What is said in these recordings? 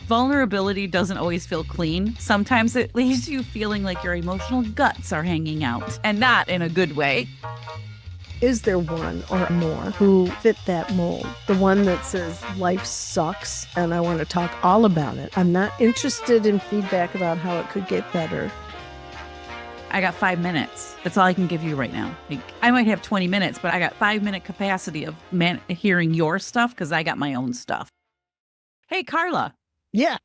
Vulnerability doesn't always feel clean. Sometimes it leaves you feeling like your emotional guts are hanging out, and not in a good way. Is there one or more who fit that mold? The one that says life sucks and I want to talk all about it. I'm not interested in feedback about how it could get better. I got 5 minutes. That's all I can give you right now. Like, I might have 20 minutes, but I got 5-minute capacity of hearing your stuff because I got my own stuff. Hey, Carla. Yeah.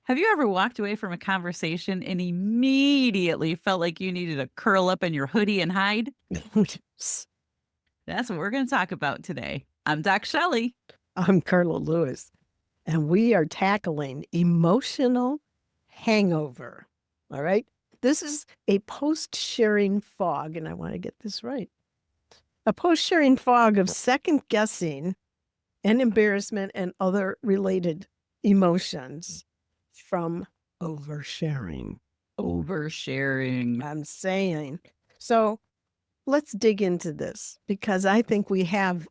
Have you ever walked away from a conversation and immediately felt like you needed to curl up in your hoodie and hide? That's what we're going to talk about today. I'm Doc Shelley. I'm Carla Lewis, and we are tackling emotional hangover. All right. This is a post-sharing fog, and I want to get this right. A post-sharing fog of second guessing and embarrassment and other related emotions from oversharing. Oversharing. I'm saying. So let's dig into this because I think we have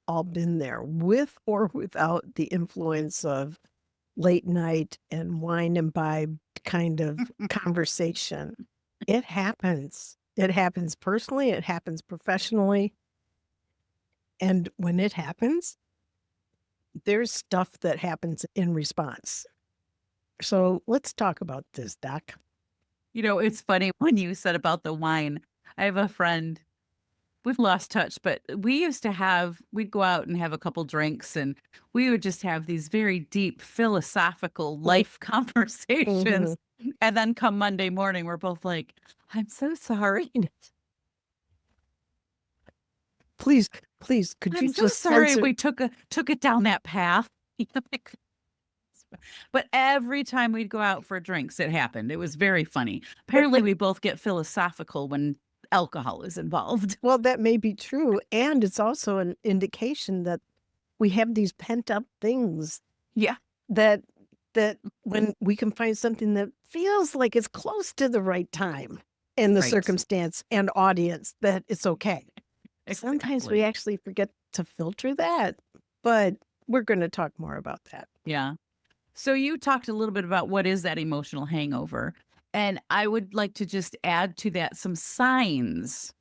all been there with or without the influence of late night and wine imbibe kind of conversation. It happens. It happens personally. It happens professionally. And when it happens, there's stuff that happens in response. So let's talk about this, Doc. You know, it's funny when you said about the wine. I have a friend, we've lost touch, but we'd go out and have a couple drinks and we would just have these very deep philosophical life conversations. And then come Monday morning, we're both like, I'm so sorry. Please, could I'm you so just sorry censor? we took it down that path. But every time we'd go out for drinks, it happened. It was very funny. Apparently, we both get philosophical when alcohol is involved. Well, that may be true. And it's also an indication that we have these pent up things. Yeah. That when we can find something that feels like it's close to the right time in the circumstance and audience, that it's okay. Sometimes we actually forget to filter that, but we're going to talk more about that. Yeah. So you talked a little bit about what is that emotional hangover. And I would like to just add to that some signs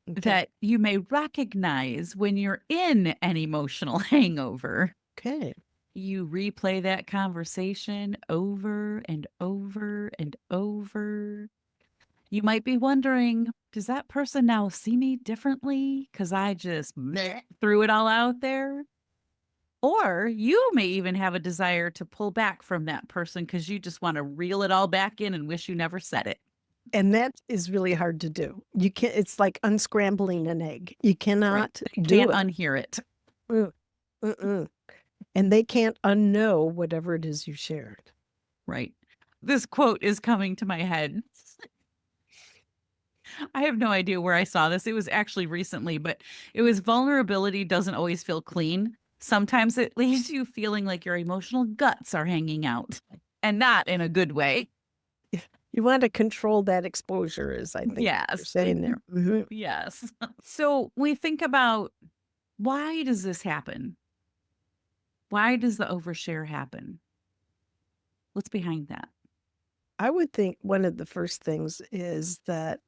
that you may recognize when you're in an emotional hangover. Okay. You replay that conversation over and over and over. You might be wondering, does that person now see me differently because I just threw it all out there? Or you may even have a desire to pull back from that person because you just want to reel it all back in and wish you never said it. And that is really hard to do. You can't, it's like unscrambling an egg. You cannot can't unhear it. And they can't unknow whatever it is you shared. Right. This quote is coming to my head. I have no idea where I saw this. It was actually recently, but it was vulnerability doesn't always feel clean. Sometimes it leaves you feeling like your emotional guts are hanging out, and not in a good way. You want to control that exposure, is I think you're saying there. Yes. So we think about, why does this happen? Why does the overshare happen? What's behind that? I would think one of the first things is that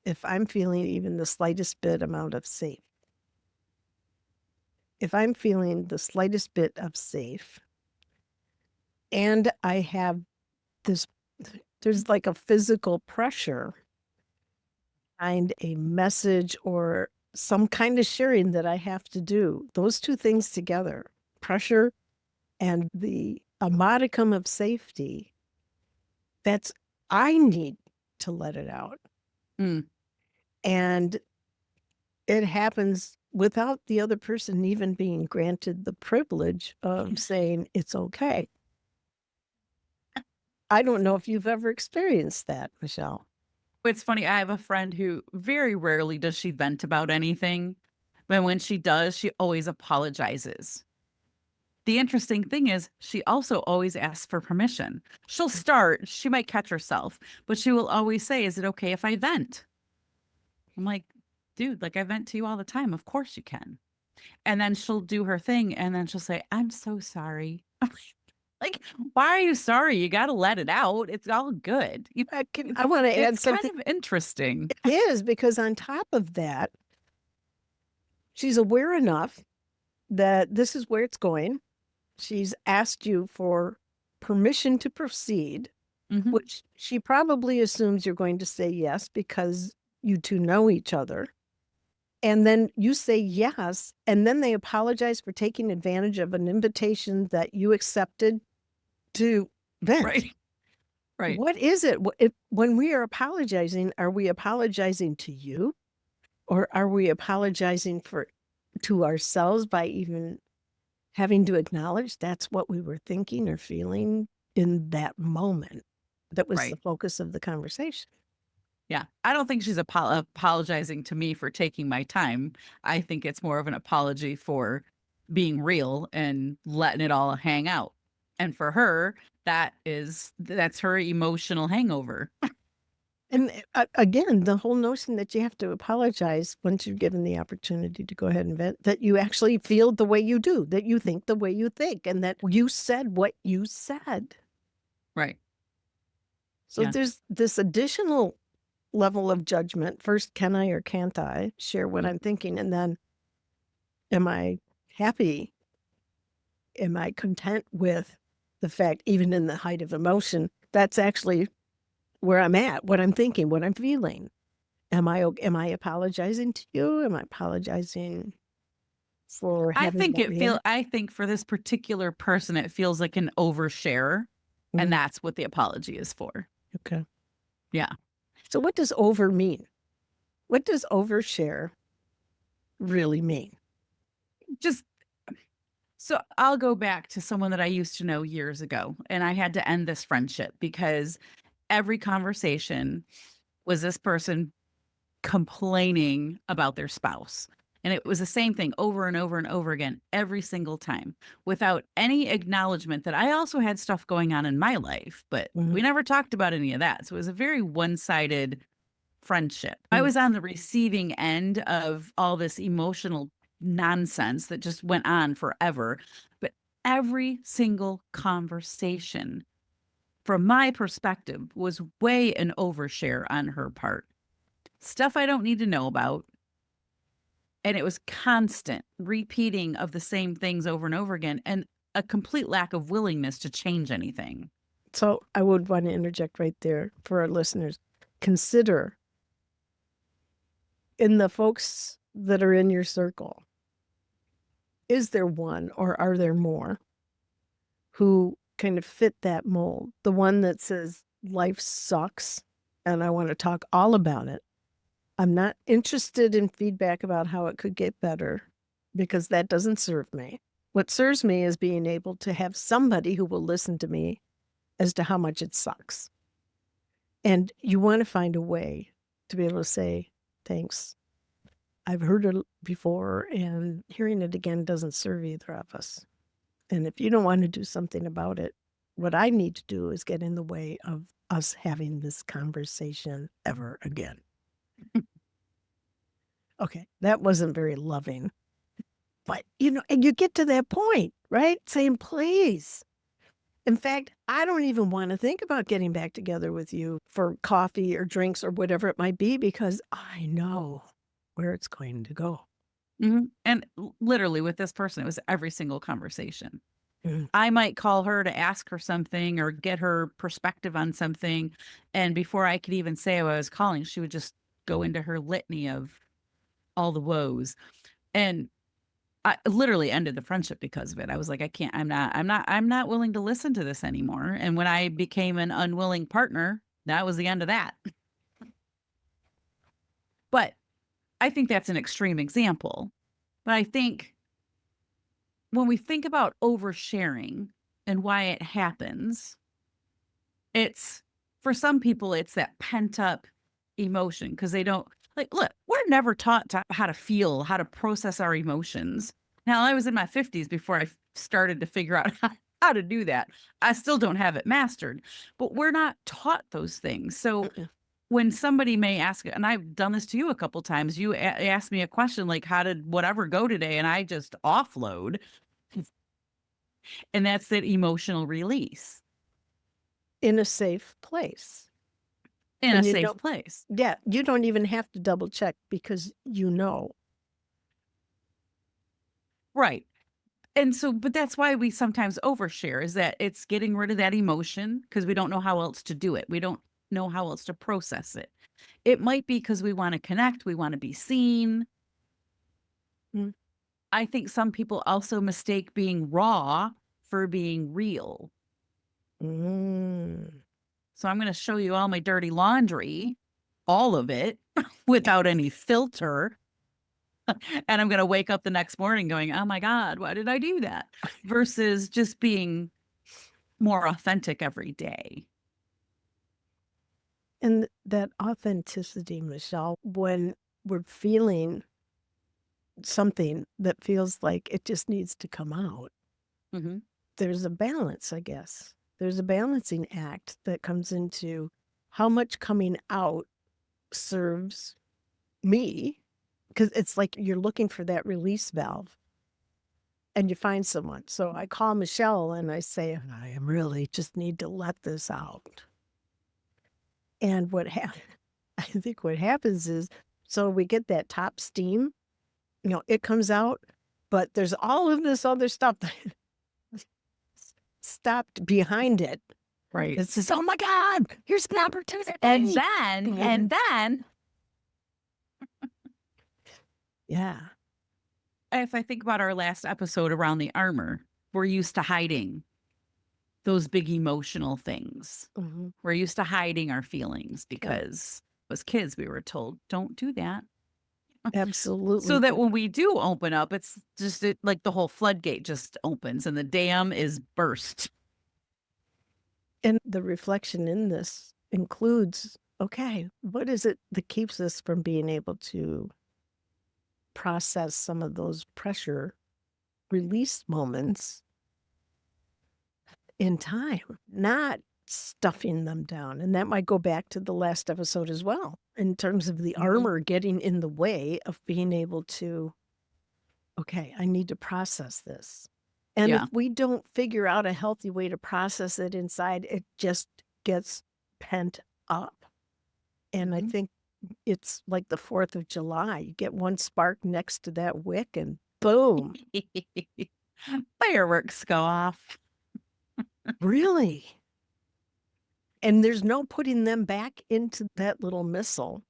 if I'm feeling even the slightest bit amount of safe, if I'm feeling the slightest bit of safe, and I have this, there's like a physical pressure behind a message or some kind of sharing that I have to do, those two things together, pressure and a modicum of safety, I need to let it out. And it happens without the other person even being granted the privilege of saying it's okay. I don't know if you've ever experienced that, Michelle. It's funny. I have a friend who very rarely does she vent about anything. But when she does, she always apologizes. The interesting thing is she also always asks for permission. She'll start, she might catch herself, but she will always say, is it okay if I vent? I'm like, dude, like I vent to you all the time. Of course you can. And then she'll do her thing. And then she'll say, I'm so sorry. Like, why are you sorry? You got to let it out. It's all good. I want to add It's kind something. of interesting. It is, because on top of that, she's aware enough that this is where it's going. She's asked you for permission to proceed, Mhm. which she probably assumes you're going to say yes because you two know each other. And then you say yes, and then they apologize for taking advantage of an invitation that you accepted to vent. Right. Right. What is it? When we are we apologizing to you, or are we apologizing to ourselves by even having to acknowledge that's what we were thinking or feeling in that moment? That was the Right. focus of the conversation. Yeah. I don't think she's apologizing to me for taking my time. I think it's more of an apology for being real and letting it all hang out. And for her, that's her emotional hangover. And again, the whole notion that you have to apologize once you're given the opportunity to go ahead and vent, that you actually feel the way you do, that you think the way you think, and that you said what you said. Right. So Yeah. there's this additional level of judgment. First, can I or can't I share what I'm thinking? And then, am I happy? Am I content with the fact, even in the height of emotion, that's actually where I'm at, what I'm thinking, what I'm feeling? Am I apologizing to you? Am I apologizing for having that reaction? I think for this particular person, it feels like an overshare. And Mhm. that's what the apology is for. Okay. Yeah. So what does over mean? What does overshare really mean? Just so I'll go back to someone that I used to know years ago, and I had to end this friendship because every conversation was this person complaining about their spouse. And it was the same thing over and over and over again, every single time, without any acknowledgement that I also had stuff going on in my life, but Mhm. we never talked about any of that. So it was a very one sided friendship. I Mm. was on the receiving end of all this emotional nonsense that just went on forever. But every single conversation, from my perspective, was way an overshare on her part. Stuff I don't need to know about. And it was constant repeating of the same things over and over again, and a complete lack of willingness to change anything. So I would want to interject right there for our listeners. Consider, in the folks that are in your circle, is there one or are there more who kind of fit that mold? The one that says, life sucks and I want to talk all about it. I'm not interested in feedback about how it could get better, because that doesn't serve me. What serves me is being able to have somebody who will listen to me as to how much it sucks. And you want to find a way to be able to say, thanks. I've heard it before, and hearing it again doesn't serve either of us. And if you don't want to do something about it, what I need to do is get in the way of us having this conversation ever again. Okay, that wasn't very loving. But, and you get to that point, right? Saying, please. In fact, I don't even want to think about getting back together with you for coffee or drinks or whatever it might be, because I know where it's going to go. And literally with this person, it was every single conversation. Mhm. I might call her to ask her something or get her perspective on something. And before I could even say what I was calling, she would just go into her litany of all the woes. And I literally ended the friendship because of it. I was like, I can't, I'm not willing to listen to this anymore. And when I became an unwilling partner, that was the end of that. But I think that's an extreme example. But I think when we think about oversharing and why it happens, it's for some people, it's that pent up emotion because they don't like, look, we're never taught how to feel, how to process our emotions. Now, I was in my 50s before I started to figure out how to do that. I still don't have it mastered, but we're not taught those things. So when somebody may ask, and I've done this to you a couple times, you ask me a question like, how did whatever go today? And I just offload. And that's that emotional release in a safe place. in And a you safe don't, place. yeah, you don't even have to double check because you know. Right. And so, but that's why we sometimes overshare, is that it's getting rid of that emotion because we don't know how else to do it. We don't know how else to process it. It might be because we want to connect, we want to be seen. Mm. I think some people also mistake being raw for being real. Mm. So I'm going to show you all my dirty laundry, all of it, without any filter. And I'm going to wake up the next morning going, oh my God, why did I do that? Versus just being more authentic every day. And that authenticity, Michelle, when we're feeling something that feels like it just needs to come out, Mm-hmm. there's a balance, I guess. There's a balancing act that comes into how much coming out serves me, because it's like you're looking for that release valve and you find someone. So I call Michelle and I say, I am really just need to let this out. And I think what happens is, so we get that top steam, it comes out, but there's all of this other stuff that stopped behind it. Right. It says, oh my God, here's an opportunity. And then, Yeah. if I think about our last episode around the armor, we're used to hiding those big emotional things. Mm-hmm. We're used to hiding our feelings because as kids, we were told, don't do that. Absolutely. So that when we do open up, it's just like the whole floodgate just opens and the dam is burst. And the reflection in this includes, okay, what is it that keeps us from being able to process some of those pressure release moments in time, not stuffing them down? And that might go back to the last episode as well, in terms of the armor getting in the way of being able to, okay, I need to process this. And if we don't figure out a healthy way to process it inside, it just gets pent up. And I think it's like the 4th of July. You get one spark next to that wick and boom. Fireworks go off. Really? And there's no putting them back into that little missile.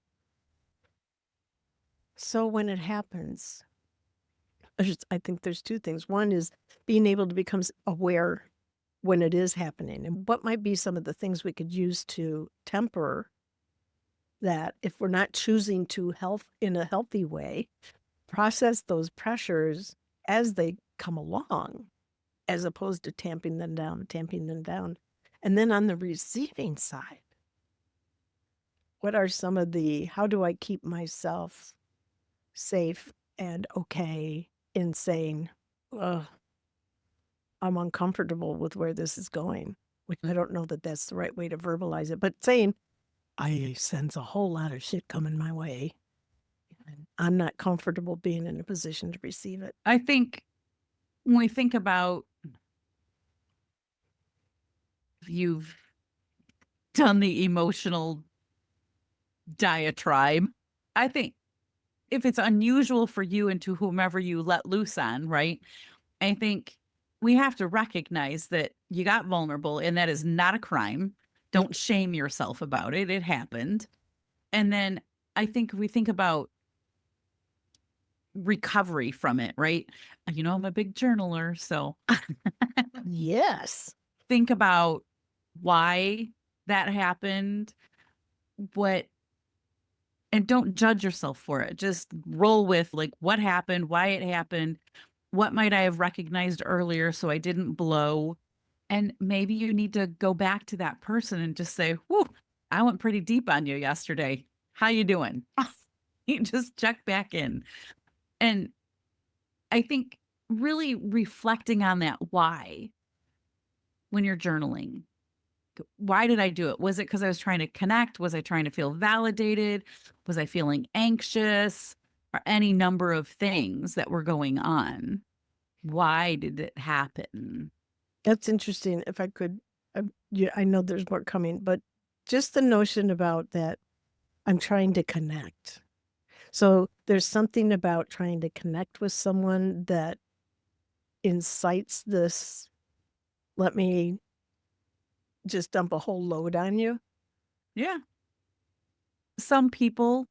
So when it happens, I think there's two things. One is being able to become aware when it is happening, and what might be some of the things we could use to temper that if we're not choosing to in a healthy way, process those pressures as they come along, as opposed to tamping them down. And then on the receiving side, what are some of how do I keep myself safe and okay in saying, I'm uncomfortable with where this is going, which I don't know that that's the right way to verbalize it, but saying, I sense a whole lot of shit coming my way. And I'm not comfortable being in a position to receive it. I think when we think about you've done the emotional diatribe, I think if it's unusual for you and to whomever you let loose on, right? I think we have to recognize that you got vulnerable and that is not a crime. Don't shame yourself about it. It happened. And then I think we think about recovery from it, right? I'm a big journaler, so Yes. think about why that happened, and don't judge yourself for it. Just roll with like what happened, why it happened, what might I have recognized earlier so I didn't blow. And maybe you need to go back to that person and just say, whew, I went pretty deep on you yesterday. How you doing? You just check back in. And I think really reflecting on that why when you're journaling. Why did I do it? Was it because I was trying to connect? Was I trying to feel validated? Was I feeling anxious? Or any number of things that were going on? Why did it happen? That's interesting. If I could, yeah, I know there's more coming, but just the notion about that I'm trying to connect. So there's something about trying to connect with someone that incites this, let me just dump a whole load on you. Yeah. Some people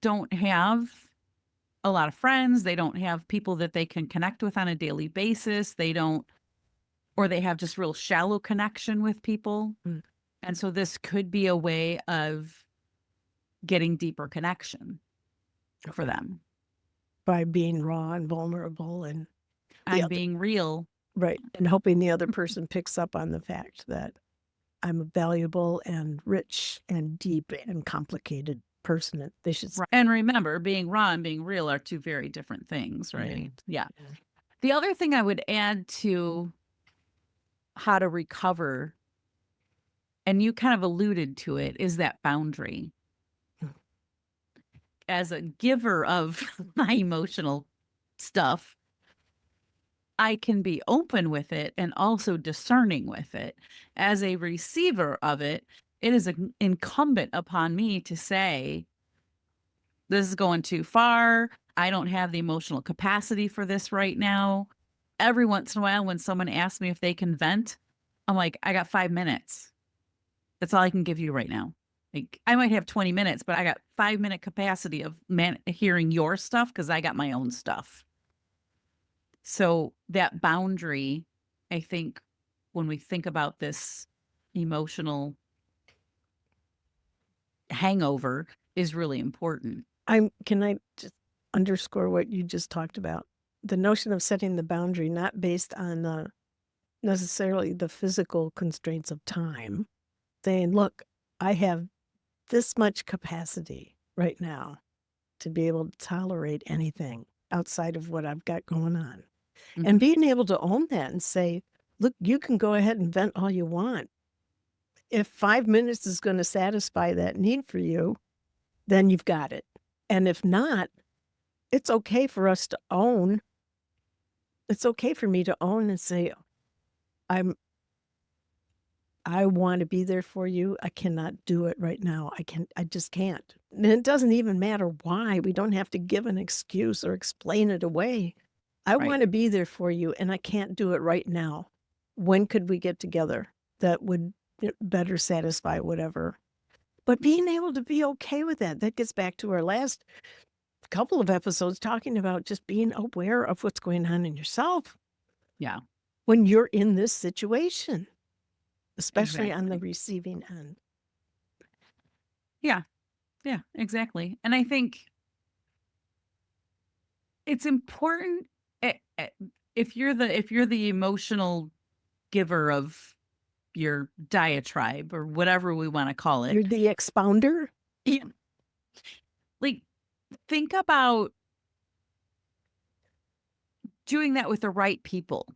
don't have a lot of friends. They don't have people that they can connect with on a daily basis. They don't, or they have just real shallow connection with people. Mm. And so this could be a way of getting deeper connection for them. By being raw and vulnerable and the I'm other, being real. right. And hoping the other person picks up on the fact that I'm a valuable and rich and deep and complicated person. They should, And remember, being raw and being real are two very different things, right? Yeah. Yeah. The other thing I would add to how to recover, and you kind of alluded to it, is that boundary. As a giver of my emotional stuff, I can be open with it and also discerning with it. As a receiver of it, it is incumbent upon me to say, this is going too far. I don't have the emotional capacity for this right now. Every once in a while, when someone asks me if they can vent, I'm like, I got 5 minutes. That's all I can give you right now. Like, I might have 20 minutes, but I got 5 minute capacity of hearing your stuff because I got my own stuff. So that boundary, I think, when we think about this emotional hangover, is really important. Can I just underscore what you just talked about? The notion of setting the boundary, not based on necessarily the physical constraints of time, saying, look, I have this much capacity right now to be able to tolerate anything outside of what I've got going on. Mhm. And being able to own that and say, look, you can go ahead and vent all you want. If 5 minutes is going to satisfy that need for you, then you've got it. And if not, it's okay for us to own. It's okay for me to own and say, I want to be there for you. I cannot do it right now. I just can't. And it doesn't even matter why. We don't have to give an excuse or explain it away. I Right. want to be there for you and I can't do it right now. When could we get together that would better satisfy whatever? But being able to be okay with that gets back to our last couple of episodes talking about just being aware of what's going on in yourself. Yeah. When you're in this situation, especially on the Exactly. receiving end. Yeah. Yeah, exactly. And I think it's important, if you're the emotional giver of your diatribe or whatever we want to call it. You're the expounder? Yeah. Like, think about doing that with the right people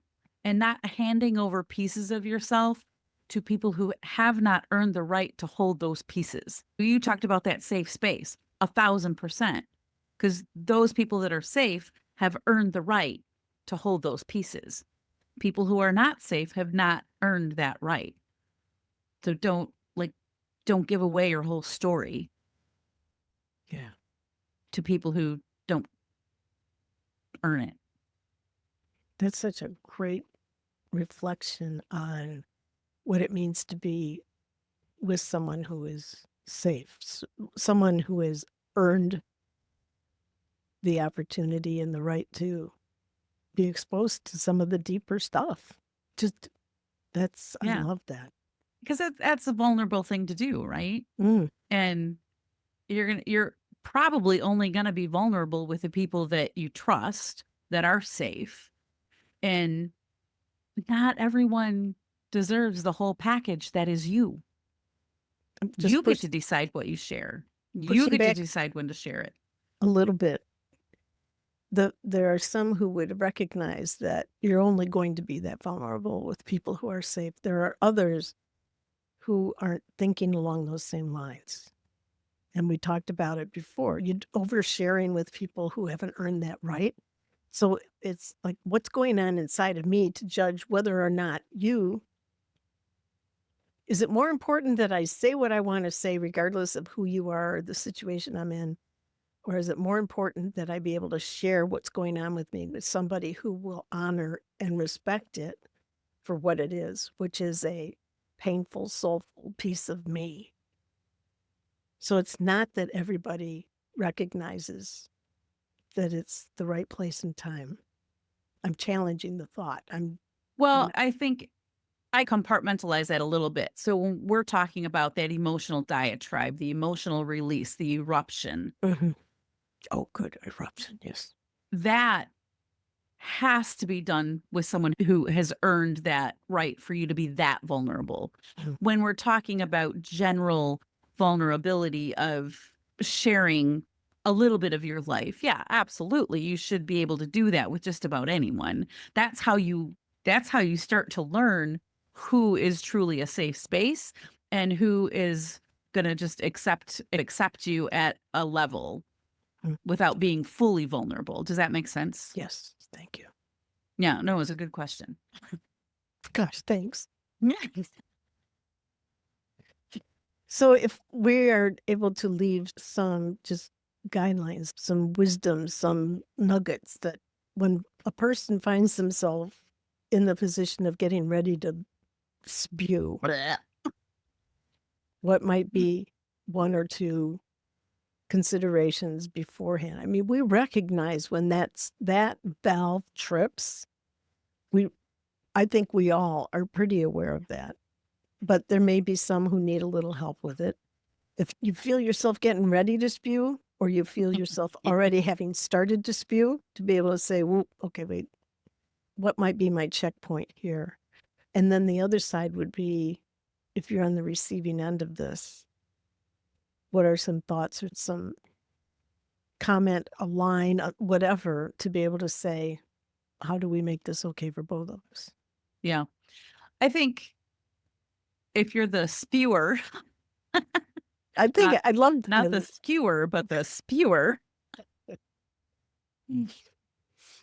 and not handing over pieces of yourself to people who have not earned the right to hold those pieces. You talked about that safe space, 1,000%, because those people that are safe have earned the right to hold those pieces. People who are not safe have not earned that right. So don't give away your whole story Yeah. to people who don't earn it. That's such a great reflection on what it means to be with someone who is safe, someone who has earned the opportunity and the right to be exposed to some of the deeper stuff. Just I Yeah. love that. Because that's a vulnerable thing to do, right? Mm. And you're probably only gonna be vulnerable with the people that you trust, that are safe. And not everyone deserves the whole package that is you. Just You get to decide what you share. You pushing get to back decide when to share it. a little bit. There are some who would recognize that you're only going to be that vulnerable with people who are safe. There are others who aren't thinking along those same lines. And we talked about it before. You oversharing with people who haven't earned that right. So it's like, what's going on inside of me to judge whether or not is it more important that I say what I want to say, regardless of who you are or the situation I'm in? Or is it more important that I be able to share what's going on with me with somebody who will honor and respect it for what it is, which is a painful, soulful piece of me? So it's not that everybody recognizes that it's the right place and time. I'm challenging the thought. Well, I think I compartmentalize that a little bit. So when we're talking about that emotional diatribe, the emotional release, the eruption, Mhm. Oh, good eruption. Yes. that has to be done with someone who has earned that right for you to be that vulnerable. Mhm. When we're talking about general vulnerability of sharing a little bit of your life, yeah, absolutely. You should be able to do that with just about anyone. That's how you start to learn who is truly a safe space and who is going to just accept you at a level Mm. without being fully vulnerable. Does that make sense? Yes. Thank you. Yeah, no, it was a good question. Gosh, thanks. Yeah. So if we are able to leave some just guidelines, some wisdom, some nuggets that when a person finds themselves in the position of getting ready to spew, what might be one or two considerations beforehand? I mean, we recognize when that valve trips. I think we all are pretty aware of that, but there may be some who need a little help with it. If you feel yourself getting ready to spew, or you feel yourself already having started to spew, to be able to say, well, okay, wait, what might be my checkpoint here? And then the other side would be, if you're on the receiving end of this, what are some thoughts or some comment, a line, whatever, to be able to say, how do we make this okay for both of us? Yeah. I think if you're the spewer, I think not I loved not the skewer, but the spewer,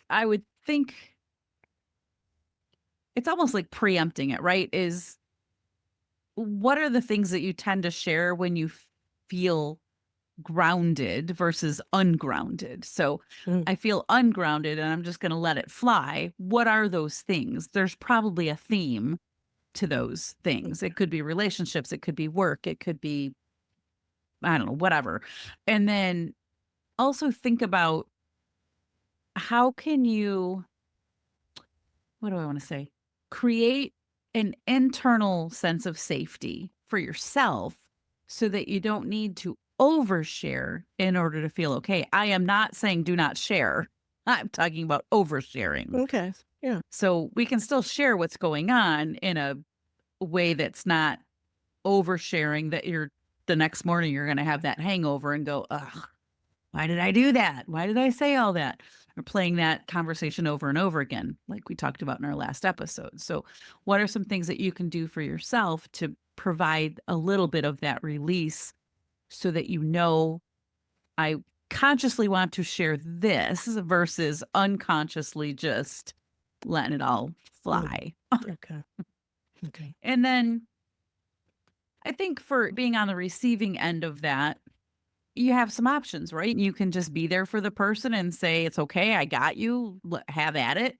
I would think it's almost like preempting it, right? Is what are the things that you tend to share when you feel grounded versus ungrounded? So Mm, I feel ungrounded and I'm just going to let it fly. What are those things? There's probably a theme to those things. It could be relationships, it could be work, it could be, I don't know, whatever. And then also think about how can you, what do I want to say? Create an internal sense of safety for yourself so that you don't need to overshare in order to feel okay. I am not saying do not share. I'm talking about oversharing. okay. Yeah. So we can still share what's going on in a way that's not oversharing that you're the next morning you're going to have that hangover and go, ugh, why did I do that? Why did I say all that? Or playing that conversation over and over again, like we talked about in our last episode. So, what are some things that you can do for yourself to provide a little bit of that release so that you know, I consciously want to share this versus unconsciously just letting it all Mm, fly? okay. Okay. And then I think for being on the receiving end of that, you have some options, right? You can just be there for the person and say, it's okay, I got you, have at it.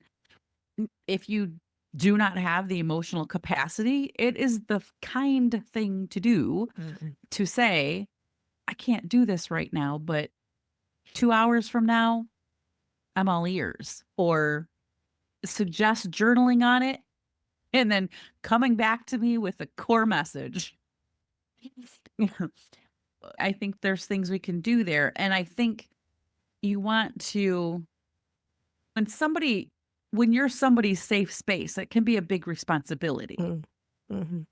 If you do not have the emotional capacity, it is the kind thing to do Mhm. to say, I can't do this right now, but 2 hours from now, I'm all ears. Or suggest journaling on it and then coming back to me with a core message. I think there's things we can do there. And I think you want to, when somebody, when you're somebody's safe space, it can be a big responsibility. Mm, mhm.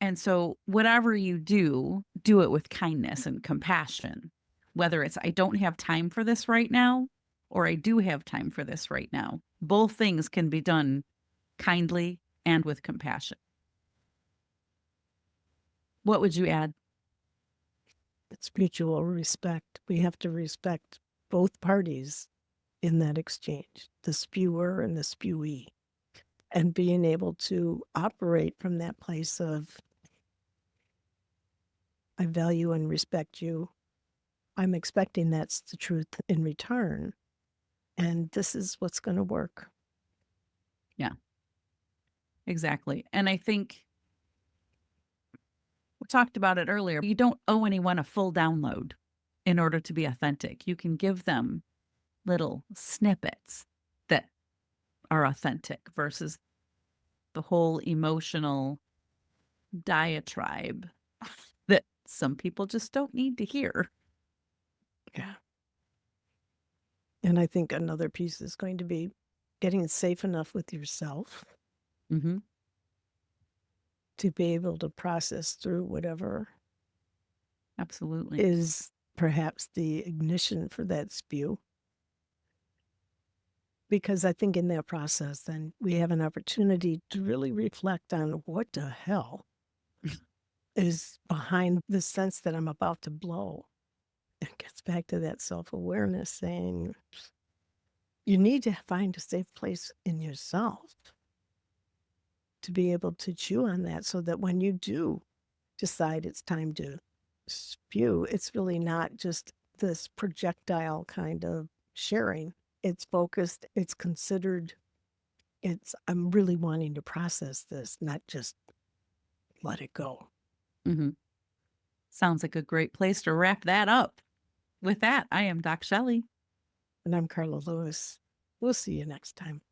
And so, whatever you do, do it with kindness and compassion. Whether it's, I don't have time for this right now, or I do have time for this right now. Both things can be done kindly and with compassion. What would you add? It's mutual respect. We have to respect both parties in that exchange, the spewer and the spew-ee, and being able to operate from that place of, I value and respect you. I'm expecting that's the truth in return. And this is what's going to work. Yeah, exactly. And I think we talked about it earlier. You don't owe anyone a full download in order to be authentic. You can give them little snippets that are authentic versus the whole emotional diatribe that some people just don't need to hear. Yeah. And I think another piece is going to be getting safe enough with yourself Mm-hmm. to be able to process through whatever Absolutely. is perhaps the ignition for that spew. Because I think in that process, then we have an opportunity to really reflect on what the hell is behind the sense that I'm about to blow. It gets back to that self-awareness saying, you need to find a safe place in yourself to be able to chew on that so that when you do decide it's time to spew, it's really not just this projectile kind of sharing. It's focused, it's considered, I'm really wanting to process this, not just let it go. Mm-hmm. Sounds like a great place to wrap that up. With that, I am Doc Shelley. And I'm Carla Lewis. We'll see you next time.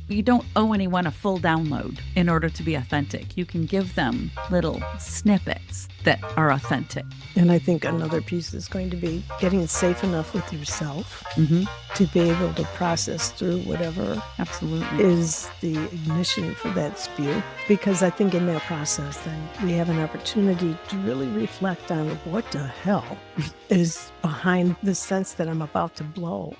You don't owe anyone a full download in order to be authentic. You can give them little snippets that are authentic. And I think another piece is going to be getting safe enough with yourself Mm-hmm. to be able to process through whatever Absolutely. is the ignition for that spew. Because I think in that process, then we have an opportunity to really reflect on what the hell is behind the sense that I'm about to blow.